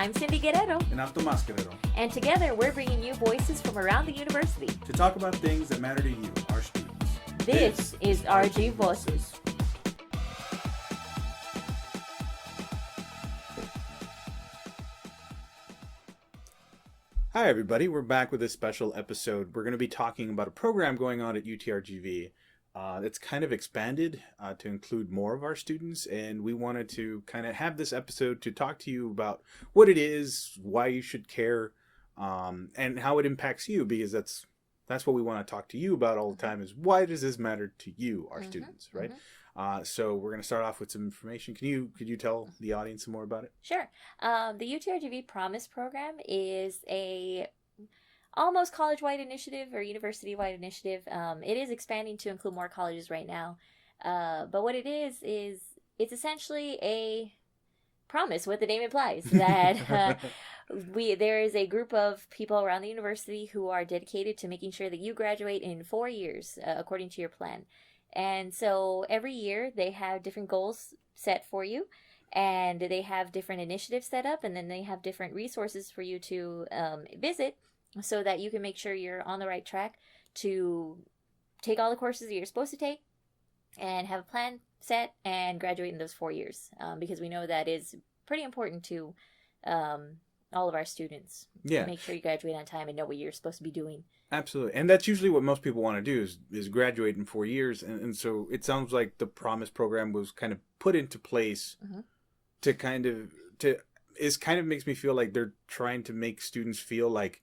I'm Cyndy Guerrero. And I'm Tomas Guerrero. And together we're bringing you voices from around the university to talk about things that matter to you, our students. This is RGVoces. Hi everybody, we're back with a special episode. We're going to be talking about a program going on at UTRGV. It's kind of expanded to include more of our students, and we wanted to kind of have this episode to talk to you about what it is, why you should care, and how it impacts you, because that's what we want to talk to you about all the time, is why does this matter to you, our students, right? So we're going to start off with some information. Could you tell the audience some more about it? Sure. The UTRGV Promise program is a almost college-wide initiative or university-wide initiative. It is expanding to include more colleges right now. But what it is it's essentially a promise, what the name implies, that there is a group of people around the university who are dedicated to making sure that you graduate in 4 years, according to your plan. And so every year they have different goals set for you, and they have different initiatives set up, and then they have different resources for you to visit, so that you can make sure you're on the right track to take all the courses that you're supposed to take and have a plan set and graduate in those 4 years. Because we know that is pretty important to all of our students. Yeah. Make sure you graduate on time and know what you're supposed to be doing. Absolutely. And that's usually what most people want to do is graduate in 4 years. And so it sounds like the Promise program was kind of put into place to kind of makes me feel like they're trying to make students feel like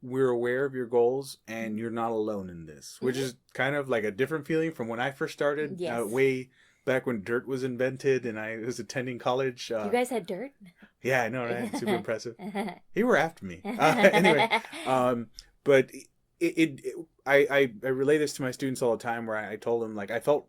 we're aware of your goals and you're not alone in this, which is kind of like a different feeling from when I first started, way back when dirt was invented and I was attending college. You guys had dirt? Yeah, I know, right? Super impressive. You were after me. Anyway, but I relay this to my students all the time, where I told them, like, I felt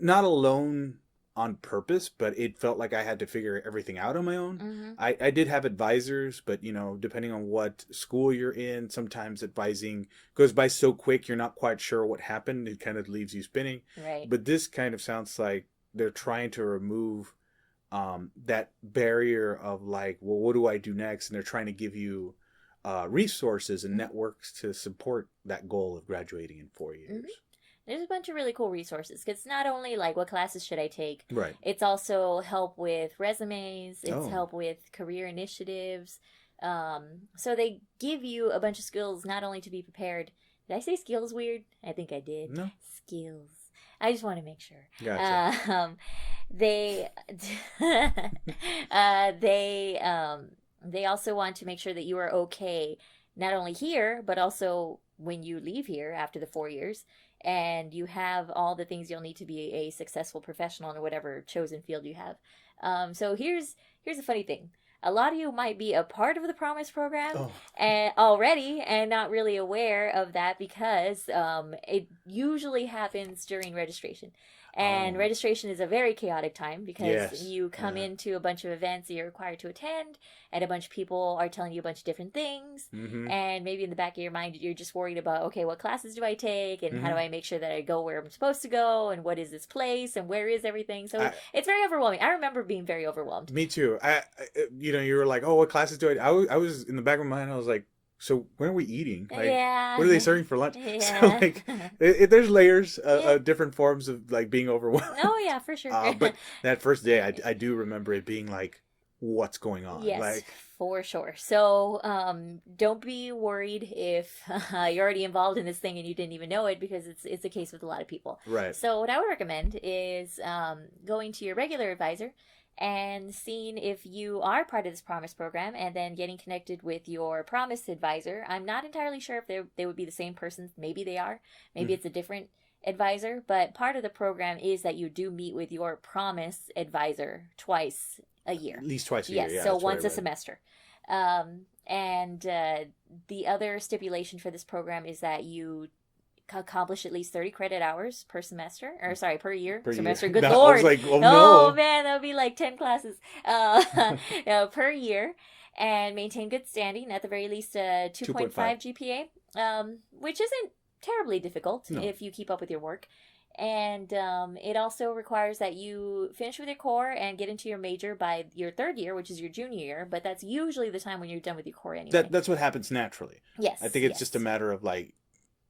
not alone on purpose, but it felt like I had to figure everything out on my own. I did have advisors, but depending on what school you're in, sometimes advising goes by so quick you're not quite sure what happened. It kind of leaves you spinning. Right. But this kind of sounds like they're trying to remove that barrier of, like, well, what do I do next? And they're trying to give you resources and networks to support that goal of graduating in 4 years. There's a bunch of really cool resources, because it's not only like what classes should I take. Right. It's also help with resumes. It's help with career initiatives. So they give you a bunch of skills, not only to be prepared. Did I say skills weird? I think I did. No. Skills. I just want to make sure. Gotcha. They also want to make sure that you are okay, not only here, but also when you leave here after the 4 years, and you have all the things you'll need to be a successful professional in whatever chosen field you have. So here's a funny thing. A lot of you might be a part of the Promise program already and not really aware of that, because it usually happens during registration. And registration is a very chaotic time, because you come into a bunch of events that you're required to attend, and a bunch of people are telling you a bunch of different things. And maybe in the back of your mind, you're just worried about, okay, what classes do I take? And how do I make sure that I go where I'm supposed to go? And what is this place? And where is everything? So it's very overwhelming. I remember being very overwhelmed. Me too. You were like, oh, what classes do I was in the back of my mind, I was like, so when are we eating? Like, what are they serving for lunch? Yeah. So, like, there's layers of different forms of, like, being overwhelmed. Oh, yeah, for sure. But that first day, I do remember it being like, what's going on? Yes, like, for sure. So don't be worried if you're already involved in this thing and you didn't even know it, because it's a case with a lot of people. Right. So what I would recommend is going to your regular advisor and seeing if you are part of this Promise program, and then getting connected with your Promise advisor. I'm not entirely sure if they would be the same person. Maybe they are. Maybe it's a different advisor. But part of the program is that you do meet with your Promise advisor twice a year. At least twice a year. Yes, so once a semester. And the other stipulation for this program is that you accomplish at least 30 credit hours per semester, or sorry, per year. Semester. Good Lord. I was like, oh no. Oh man, that would be like 10 classes per year, and maintain good standing, at the very least 2.5 GPA, which isn't terribly difficult if you keep up with your work. And it also requires that you finish with your core and get into your major by your third year, which is your junior year. But that's usually the time when you're done with your core anyway. That's what happens naturally. Yes. I think it's just a matter of like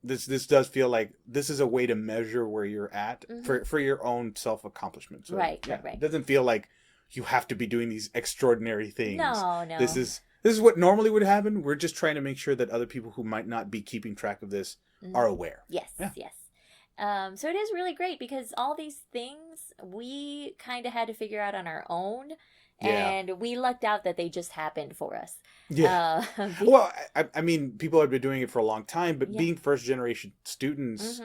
this does feel like this is a way to measure where you're at for your own self accomplishment. So, right. It doesn't feel like you have to be doing these extraordinary things. No. This is what normally would happen. We're just trying to make sure that other people who might not be keeping track of this are aware. Yes. So it is really great because all these things we kind of had to figure out on our own. And we lucked out that they just happened for us. Yeah. Well, I mean, people have been doing it for a long time, but being first generation students,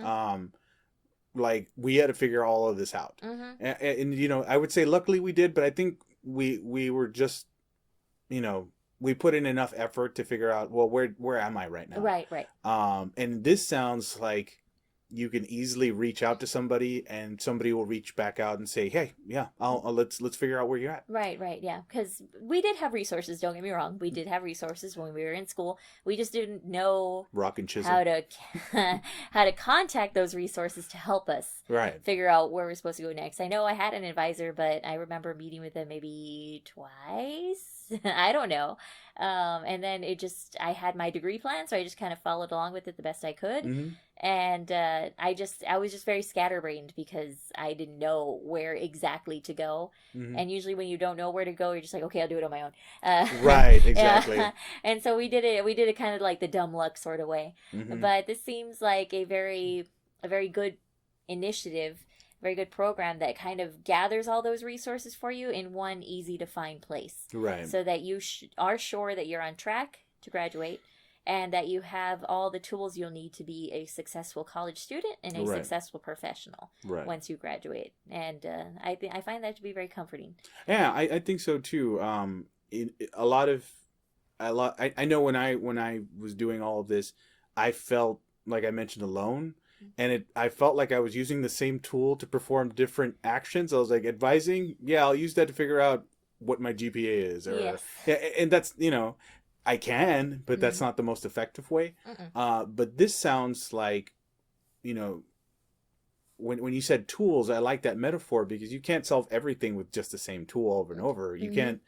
like we had to figure all of this out. And you know, I would say luckily we did, but I think we were just, you know, we put in enough effort to figure out, well, where am I right now? Right. And this sounds like you can easily reach out to somebody and somebody will reach back out and say, hey, yeah, let's figure out where you're at. Right. Yeah. Because we did have resources. Don't get me wrong. We did have resources when we were in school. We just didn't know rock and chisel how to contact those resources to help us figure out where we're supposed to go next. I know I had an advisor, but I remember meeting with them maybe twice. I don't know. And then I had my degree plan, so I just kind of followed along with it the best I could. And I was just very scatterbrained because I didn't know where exactly to go. And usually when you don't know where to go, you're just like, okay, I'll do it on my own. Right, exactly. And so we did it kind of like the dumb luck sort of way. But this seems like a very good initiative, very good program that kind of gathers all those resources for you in one easy to find place. Right. So that you are sure that you're on track to graduate and that you have all the tools you'll need to be a successful college student and a successful professional once you graduate. And I find that to be very comforting. Yeah, I think so too. I know when I was doing all of this, I felt like I mentioned alone. And I felt like I was using the same tool to perform different actions. I was like, advising, yeah, I'll use that to figure out what my GPA is. And that's, you know, I can, but that's not the most effective way. But this sounds like, you know, when you said tools, I like that metaphor because you can't solve everything with just the same tool over and over. You can't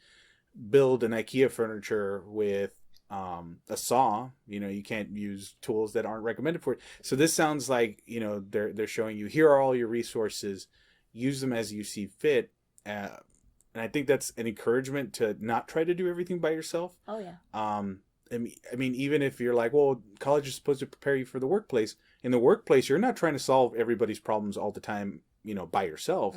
build an IKEA furniture with a saw. You know, you can't use tools that aren't recommended for it. So this sounds like, you know, they're showing you, here are all your resources, use them as you see fit. And I think that's an encouragement to not try to do everything by yourself. Oh yeah. I mean, even if you're like, well, college is supposed to prepare you for the workplace. In the workplace, you're not trying to solve everybody's problems all the time, you know, by yourself.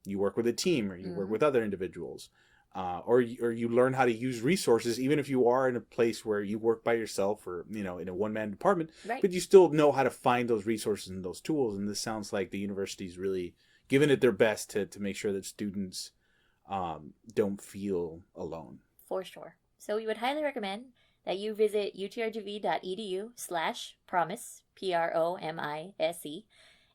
You work with a team or you work with other individuals. Or you learn how to use resources, even if you are in a place where you work by yourself or, you know, in a one-man department, but you still know how to find those resources and those tools. And this sounds like the university's really giving it their best to make sure that students don't feel alone. For sure. So we would highly recommend that you visit utrgv.edu/promise, PROMISE,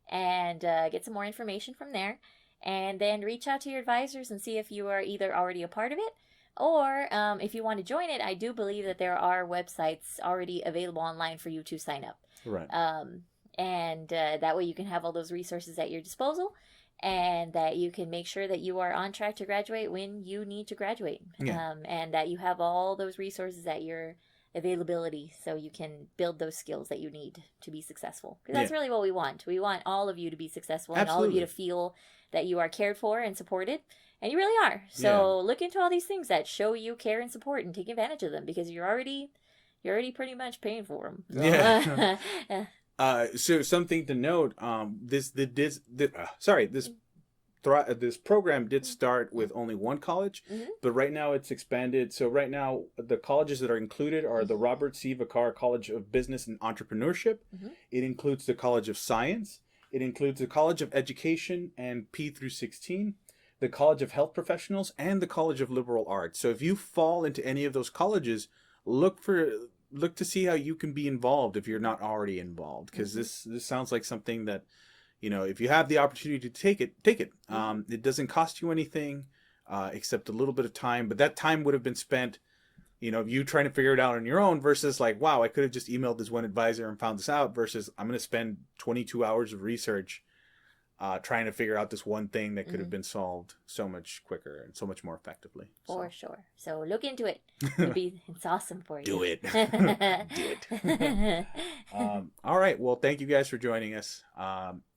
and get some more information from there. And then reach out to your advisors and see if you are either already a part of it or if you want to join it. I do believe that there are websites already available online for you to sign up. Right. And that way you can have all those resources at your disposal and that you can make sure that you are on track to graduate when you need to graduate. And that you have all those resources at your availability so you can build those skills that you need to be successful. Because that's really what we want. We want all of you to be successful and all of you to feel that you are cared for and supported. And you really are. So look into all these things that show you care and support and take advantage of them because you're already pretty much paying for them. So. So something to note, this program did start with only one college, but right now it's expanded. So right now the colleges that are included are the Robert C. Vicar College of Business and Entrepreneurship. It includes the College of Science. It includes the College of Education and P through 16, the College of Health Professionals, and the College of Liberal Arts. So if you fall into any of those colleges, look to see how you can be involved if you're not already involved, because this sounds like something that, you know, if you have the opportunity to take it. It doesn't cost you anything except a little bit of time, but that time would have been spent, you know, you trying to figure it out on your own versus like, wow, I could have just emailed this one advisor and found this out versus I'm going to spend 22 hours of research trying to figure out this one thing that could have been solved so much quicker and so much more effectively. For sure. So look into it. It's awesome for you. Do it. Do it. All right. Well, thank you guys for joining us.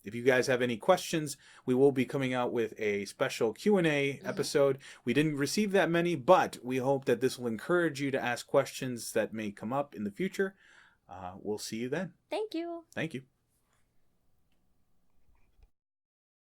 If you guys have any questions, we will be coming out with a special Q&A episode. We didn't receive that many, but we hope that this will encourage you to ask questions that may come up in the future. We'll see you then. Thank you. Thank you.